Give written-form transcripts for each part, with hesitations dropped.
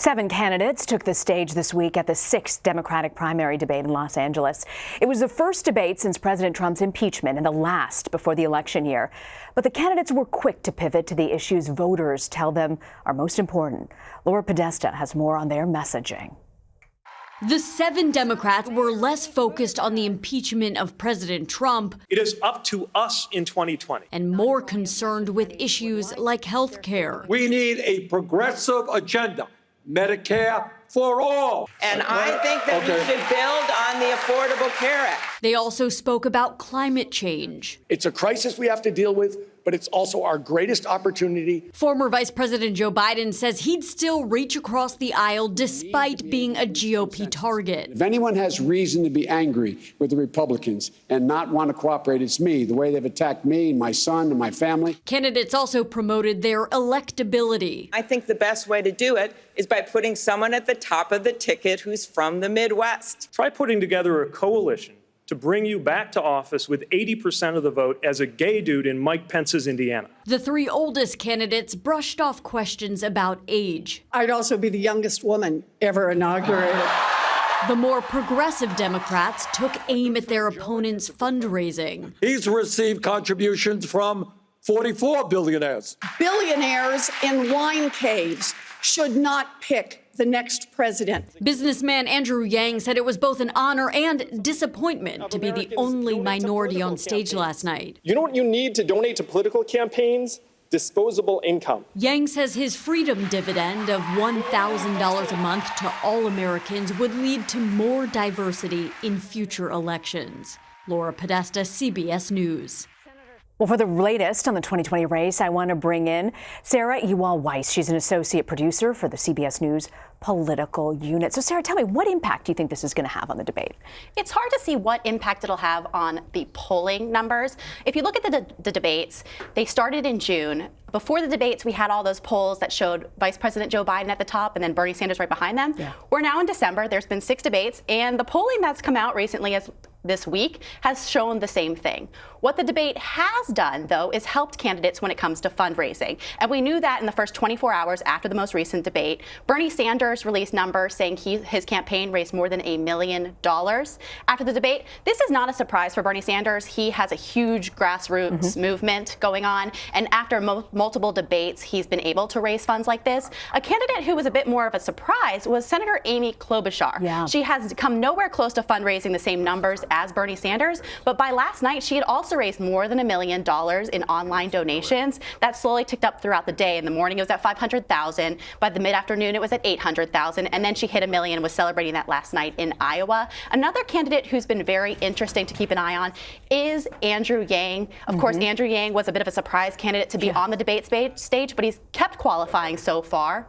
7 candidates took the stage this week at the 6th Democratic primary debate in Los Angeles. It was the first debate since President Trump's impeachment and the last before the election year. But the candidates were quick to pivot to the issues voters tell them are most important. Laura Podesta has more on their messaging. The 7 Democrats were less focused on the impeachment of President Trump. It is up to us in 2020. And more concerned with issues like health care. We need a progressive agenda. Medicare for all. And I think that we should build on the Affordable Care Act. They also spoke about climate change. It's a crisis we have to deal with, but it's also our greatest opportunity. Former Vice President Joe Biden says he'd still reach across the aisle despite being a GOP target. If anyone has reason to be angry with the Republicans and not want to cooperate, it's me, the way they've attacked me and my son and my family. Candidates also promoted their electability. I think the best way to do it is by putting someone at the top of the ticket who's from the Midwest. Try putting together a coalition to bring you back to office with 80% of the vote as a gay dude in Mike Pence's Indiana. The 3 oldest candidates brushed off questions about age. I'd also be the youngest woman ever inaugurated. The more progressive Democrats took aim at their opponents' fundraising. He's received contributions from 44 billionaires. Billionaires in wine caves should not pick the next president. Businessman Andrew Yang said it was both an honor and disappointment to be the only minority on stage last night. You know what you need to donate to political campaigns? Disposable income. Yang says his freedom dividend of $1,000 a month to all Americans would lead to more diversity in future elections. Laura Podesta, CBS News. Well, for the latest on the 2020 race, I want to bring in Sarah Ewall-Wice. She's an associate producer for the CBS News political unit. So, Sarah, tell me, what impact do you think this is going to have on the debate? It's hard to see what impact it'll have on the polling numbers. If you look at the debates, they started in June. Before the debates, we had all those polls that showed Vice President Joe Biden at the top and then Bernie Sanders right behind them. Yeah. We're now in December. There's been 6 debates, and the polling that's come out recently this week has shown the same thing. What the debate has done, though, is helped candidates when it comes to fundraising. And we knew that in the first 24 hours after the most recent debate. Bernie Sanders released numbers saying his campaign raised more than $1 million after the debate. This is not a surprise for Bernie Sanders. He has a huge grassroots movement going on. And after multiple debates, he's been able to raise funds like this. A candidate who was a bit more of a surprise was Senator Amy Klobuchar. Yeah. She has come nowhere close to fundraising the same numbers as Bernie Sanders, but by last night, she had also raised more than $1 million in online donations. That slowly ticked up throughout the day. In the morning, it was at 500,000. By the mid-afternoon, it was at 800,000, and then she hit $1 million and was celebrating that last night in Iowa. Another candidate who's been very interesting to keep an eye on is Andrew Yang. Of course, Andrew Yang was a bit of a surprise candidate to be on the debate stage, but he's kept qualifying so far.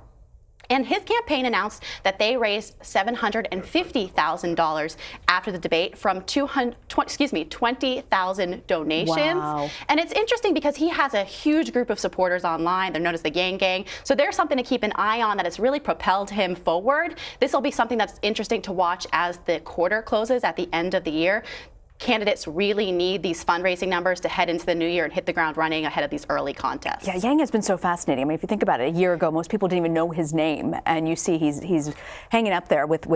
And his campaign announced that they raised $750,000 after the debate from 20,000 donations. Wow. And it's interesting because he has a huge group of supporters online. They're known as the Yang Gang. So there's something to keep an eye on that has really propelled him forward. This will be something that's interesting to watch as the quarter closes at the end of the year. Candidates really need these fundraising numbers to head into the new year and hit the ground running ahead of these early contests. Yeah, Yang has been so fascinating. I mean, if you think about it, a year ago, most people didn't even know his name, and you see he's hanging up there with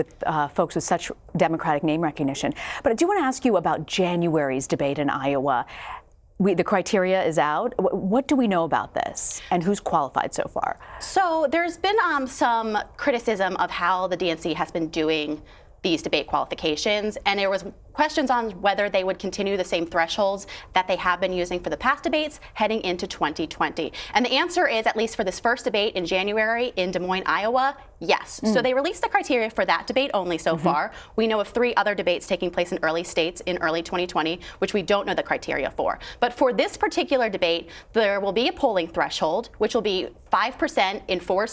folks with such Democratic name recognition. But I do want to ask you about January's debate in Iowa. The criteria is out. What do we know about this, and who's qualified so far? So there's been some criticism of how the DNC has been doing these debate qualifications, and there was questions on whether they would continue the same thresholds that they have been using for the past debates heading into 2020. And the answer is, at least for this first debate in January in Des Moines, Iowa, yes. So they released the criteria for that debate only so far. We know of 3 other debates taking place in early states in early 2020, which we don't know the criteria for. But for this particular debate, there will be a polling threshold, which will be 5% in 4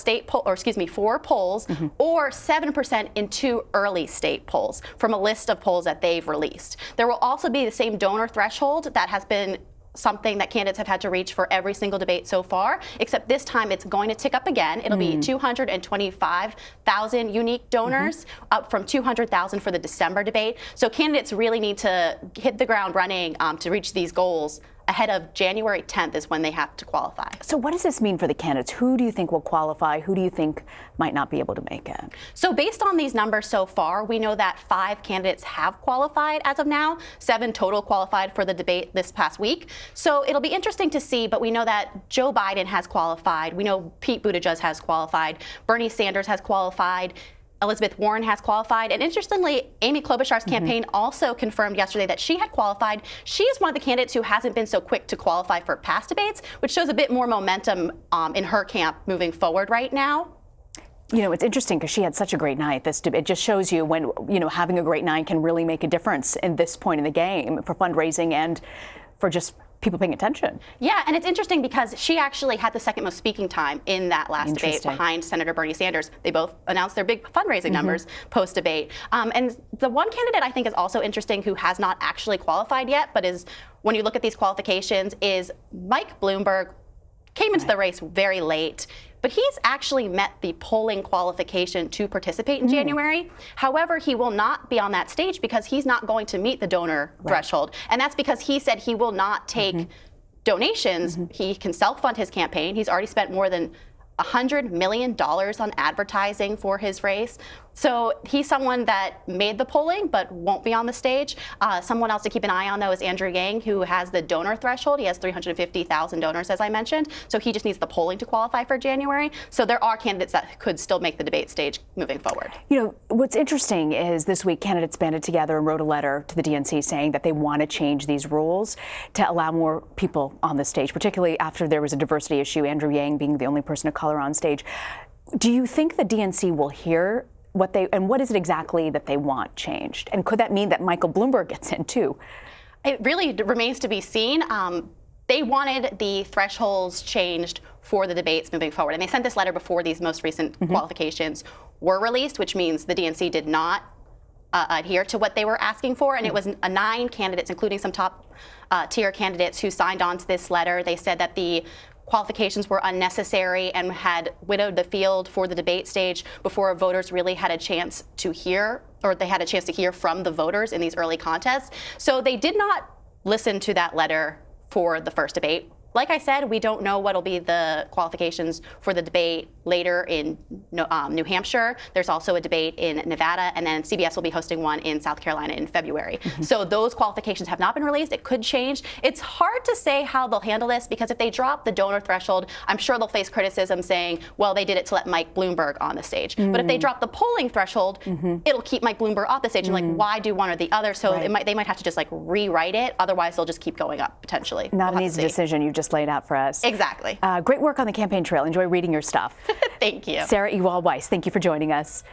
polls, or 7% in 2 early state polls from a list of polls that they've released. There will also be the same donor threshold that has been something that candidates have had to reach for every single debate so far, except this time it's going to tick up again. It'll be 225,000 unique donors, up from 200,000 for the December debate. So candidates really need to hit the ground running to reach these goals ahead of January 10th is when they have to qualify. So what does this mean for the candidates? Who do you think will qualify? Who do you think might not be able to make it? So based on these numbers so far, we know that 5 candidates have qualified as of now. 7 total qualified for the debate this past week. So it'll be interesting to see, but we know that Joe Biden has qualified. We know Pete Buttigieg has qualified. Bernie Sanders has qualified. Elizabeth Warren has qualified. And interestingly, Amy Klobuchar's campaign also confirmed yesterday that she had qualified. She is one of the candidates who hasn't been so quick to qualify for past debates, which shows a bit more momentum in her camp moving forward right now. You know, it's interesting because she had such a great night. It just shows you when, having a great night can really make a difference in this point in the game for fundraising and for just people paying attention. Yeah, and it's interesting because she actually had the second most speaking time in that last debate behind Senator Bernie Sanders. They both announced their big fundraising numbers post-debate. And the one candidate I think is also interesting who has not actually qualified yet, but is, when you look at these qualifications, is Mike Bloomberg. Came into the race very late, but he's actually met the polling qualification to participate in January. However, he will not be on that stage because he's not going to meet the donor threshold. And that's because he said he will not take donations. He can self-fund his campaign. He's already spent more than $100 million on advertising for his race. So he's someone that made the polling but won't be on the stage. Someone else to keep an eye on, though, is Andrew Yang, who has the donor threshold. He has 350,000 donors, as I mentioned. So he just needs the polling to qualify for January. So there are candidates that could still make the debate stage moving forward. You know, what's interesting is this week candidates banded together and wrote a letter to the DNC saying that they want to change these rules to allow more people on the stage, particularly after there was a diversity issue, Andrew Yang being the only person of color on stage. Do you think the DNC will hear what is it exactly that they want changed? And could that mean that Michael Bloomberg gets in too? It really remains to be seen. They wanted the thresholds changed for the debates moving forward. And they sent this letter before these most recent qualifications were released, which means the DNC did not adhere to what they were asking for. And it was 9 candidates, including some top tier candidates, who signed on to this letter. They said that the qualifications were unnecessary and had widowed the field for the debate stage before voters really had a chance to hear, or they had a chance to hear from the voters in these early contests. So they did not listen to that letter for the first debate. Like I said, we don't know what'll be the qualifications for the debate later in New Hampshire. There's also a debate in Nevada, and then CBS will be hosting one in South Carolina in February. So those qualifications have not been released. It could change. It's hard to say how they'll handle this because if they drop the donor threshold, I'm sure they'll face criticism saying, well, they did it to let Mike Bloomberg on the stage. But if they drop the polling threshold, it'll keep Mike Bloomberg off the stage. And like, why do one or the other? So they might have to just like rewrite it. Otherwise, they'll just keep going up potentially. Not an easy decision you just laid out for us. Exactly. Great work on the campaign trail. Enjoy reading your stuff. Thank you. Sarah Ewall-Wice, thank you for joining us.